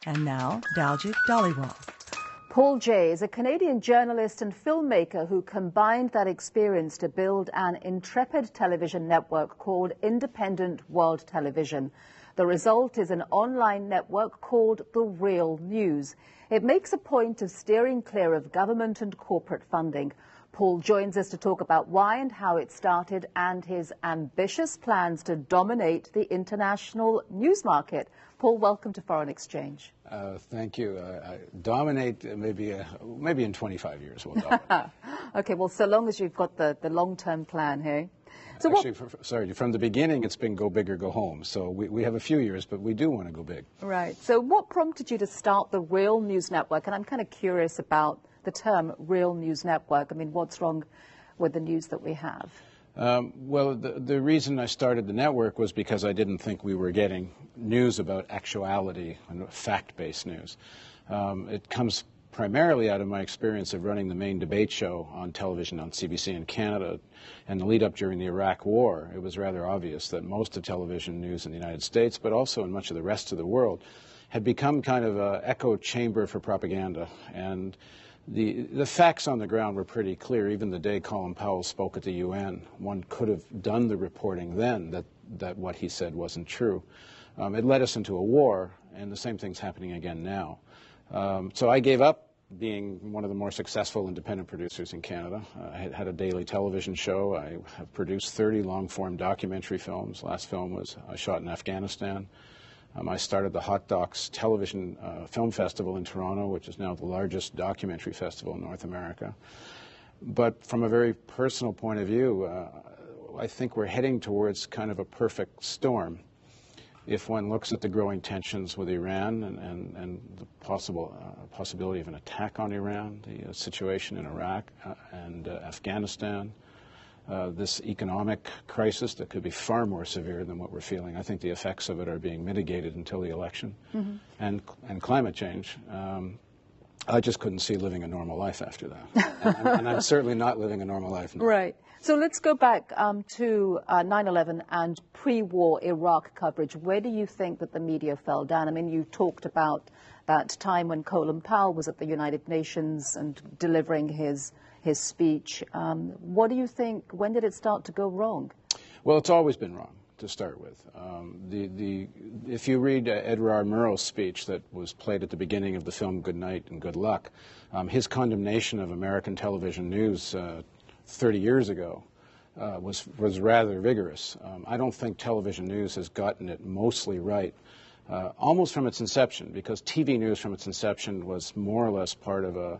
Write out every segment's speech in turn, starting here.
And now, Daljit Dhaliwal. Paul Jay is a Canadian journalist and filmmaker who combined that experience to build an intrepid television network called Independent World Television. The result is an online network called the RealNews. It makes a point of steering clear of government and corporate funding. Paul joins us to talk about why and how it started and his ambitious plans to dominate the international news market. Paul, welcome to Foreign Exchange. Thank you. Dominate, maybe in 25 years we'll dominate. Okay, well, so long as you've got the long-term plan, hey? So Actually, from the beginning, it's been go big or go home. So we have a few years, but we do want to go big. Right. So what prompted you to start the RealNews Network? And I'm kind of curious about the term RealNews Network. I mean, what's wrong with the news that we have? Well, the reason I started the network was because I didn't think we were getting news about actuality and fact-based news. It comes primarily out of my experience of running the main debate show on television on CBC in Canada and the lead-up during the Iraq War. It was rather obvious that most of television news in the United States, but also in much of the rest of the world, had become kind of an echo chamber for propaganda. And the facts on the ground were pretty clear. Even the day Colin Powell spoke at the UN, one could have done the reporting then that what he said wasn't true. It led us into a war, and the same thing's happening again now. So I gave up being one of the more successful independent producers in Canada. I had a daily television show. I have produced 30 long-form documentary films. Last film was I shot in Afghanistan. I started the Hot Docs Television Film Festival in Toronto, which is now the largest documentary festival in North America. But from a very personal point of view, I think we're heading towards kind of a perfect storm. If one looks at the growing tensions with Iran and the possibility of an attack on Iran, the situation in Iraq and Afghanistan, this economic crisis that could be far more severe than what we're feeling. I think the effects of it are being mitigated until the election. And climate change. I just couldn't see living a normal life after that. and I'm certainly not living a normal life now. Right. So let's go back to 9/11 and pre-war Iraq coverage. Where do you think that the media fell down? I mean, you talked about that time when Colin Powell was at the United Nations and delivering his speech. What do you think, when did it start to go wrong? Well, it's always been wrong to start with. If you read Edward Murrow's speech that was played at the beginning of the film Good Night and Good Luck, his condemnation of American television news 30 years ago was rather vigorous. I don't think television news has gotten it mostly right, almost from its inception, because TV news from its inception was more or less part of a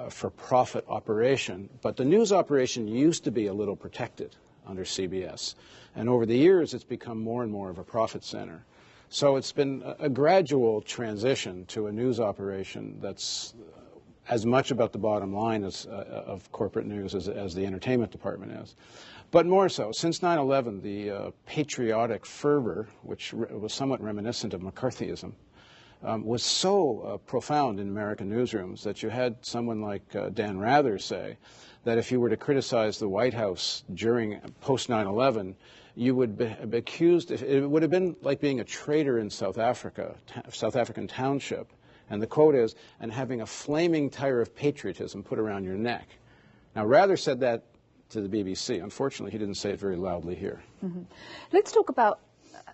for-profit operation, but the news operation used to be a little protected under CBS, and over the years it's become more and more of a profit center. So it's been a gradual transition to a news operation that's as much about the bottom line of corporate news as the entertainment department is. But more so, since 9/11, the patriotic fervor, which was somewhat reminiscent of McCarthyism, was so profound in American newsrooms that you had someone like Dan Rather say that if you were to criticize the White House during post 9/11, you would be accused, it would have been like being a traitor in South African township. And the quote is, and having a flaming tire of patriotism put around your neck. Now, Rather said that to the BBC. Unfortunately, he didn't say it very loudly here. Let's talk about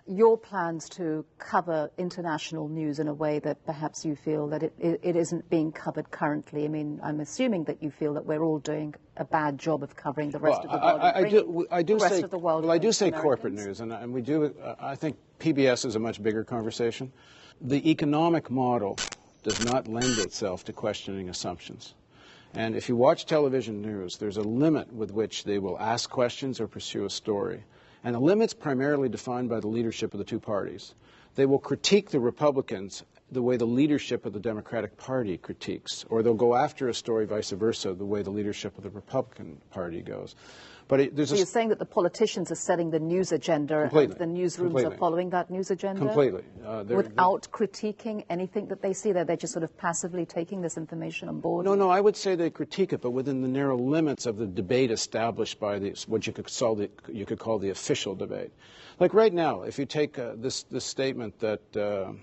your plans to cover international news in a way that perhaps you feel that it isn't being covered currently. I mean, I'm assuming that you feel that we're all doing a bad job of covering the rest of the world. I do say corporate news, and we do. I think PBS is a much bigger conversation. The economic model does not lend itself to questioning assumptions. And if you watch television news, there's a limit with which they will ask questions or pursue a story. And the limit's primarily defined by the leadership of the two parties. They will critique the Republicans the way the leadership of the Democratic Party critiques, or they'll go after a story vice versa, the way the leadership of the Republican Party goes. But there's so you're saying that the politicians are setting the news agenda completely, and the newsrooms completely. are following that news agenda? Completely. Without critiquing anything that they see? They're just sort of passively taking this information on board? No, I would say they critique it, but within the narrow limits of the debate established by what you could call the official debate. Like right now, if you take this statement that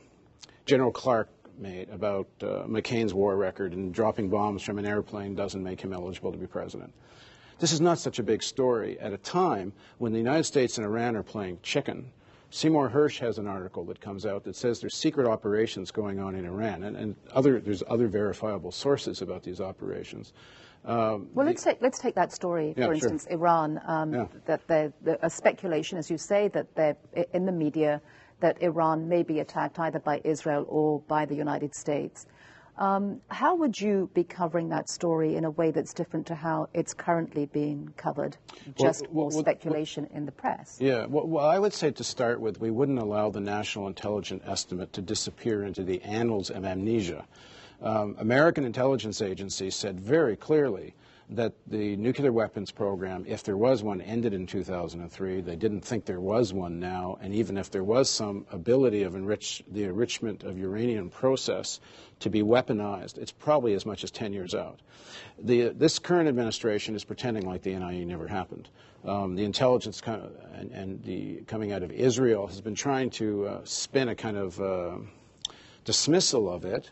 General Clark made about McCain's war record and dropping bombs from an airplane doesn't make him eligible to be president. This is not such a big story at a time when the United States and Iran are playing chicken. Seymour Hersh has an article that comes out that says there's secret operations going on in Iran, and there's other verifiable sources about these operations. Well, let's take that story, for instance, sure. Iran, that there's a speculation, as you say, that they're in the media that Iran may be attacked either by Israel or by the United States. How would you be covering that story in a way that's different to how it's currently being covered? Just more speculation in the press. Yeah, well, I would say to start with, we wouldn't allow the National Intelligence Estimate to disappear into the annals of amnesia. American intelligence agencies said very clearly that the nuclear weapons program, if there was one, ended in 2003. They didn't think there was one now, and even if there was some ability of the enrichment of uranium process to be weaponized, it's probably as much as 10 years out. This current administration is pretending like the NIE never happened. The intelligence and the coming out of Israel has been trying to spin a kind of dismissal of it,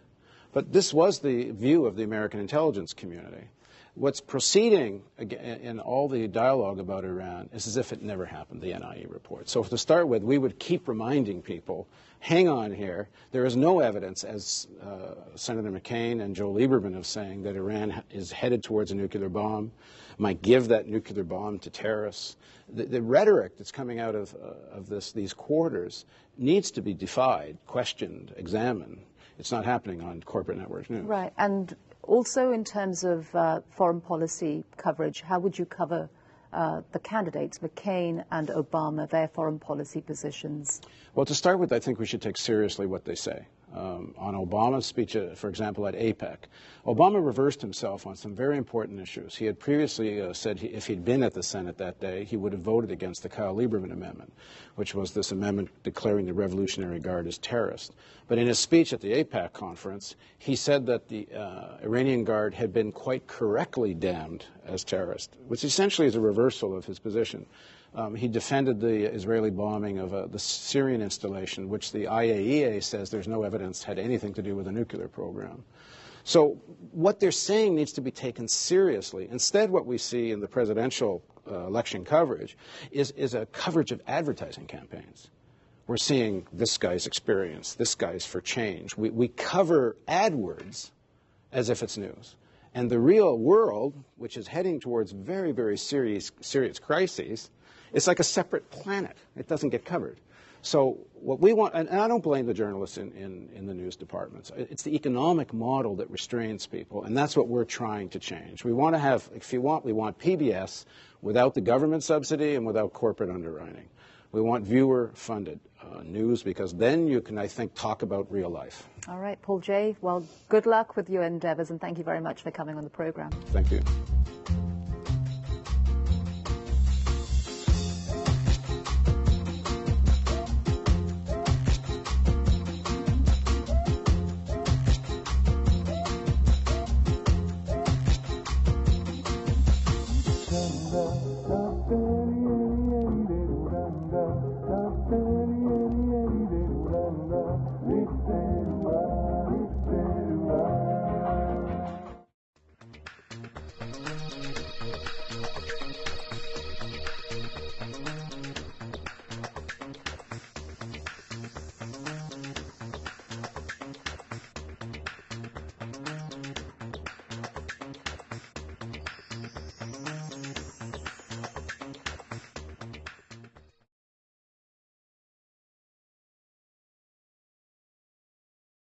but this was the view of the American intelligence community. What's proceeding in all the dialogue about Iran is as if it never happened, the NIE report. So to start with, we would keep reminding people, hang on here, there is no evidence, as Senator McCain and Joe Lieberman have saying, that Iran is headed towards a nuclear bomb, might give that nuclear bomb to terrorists. The rhetoric that's coming out of these quarters needs to be defied, questioned, examined. It's not happening on corporate network news. Right, and also in terms of foreign policy coverage, how would you cover the candidates, McCain and Obama, their foreign policy positions? Well, to start with, I think we should take seriously what they say. On Obama's speech, for example, at APEC, Obama reversed himself on some very important issues. He had previously said if he'd been at the Senate that day, he would have voted against the Kyle Lieberman amendment, which was this amendment declaring the Revolutionary Guard as terrorists. But in his speech at the APEC conference, he said that the Iranian Guard had been quite correctly damned as terrorists, which essentially is a reversal of his position. He defended the Israeli bombing of the Syrian installation, which the IAEA says there's no evidence had anything to do with a nuclear program. So what they're saying needs to be taken seriously. Instead, what we see in the presidential election coverage is a coverage of advertising campaigns. We're seeing this guy's experience, this guy's for change. We cover AdWords as if it's news. And the real world, which is heading towards very, very serious crises, it's like a separate planet. It doesn't get covered. So what we want, and I don't blame the journalists in the news departments. It's the economic model that restrains people, and that's what we're trying to change. We want to have, if you want, we want PBS without the government subsidy and without corporate underwriting. We want viewer-funded news, because then you can, I think, talk about real life. All right, Paul Jay, well, good luck with your endeavors, and thank you very much for coming on the program. Thank you.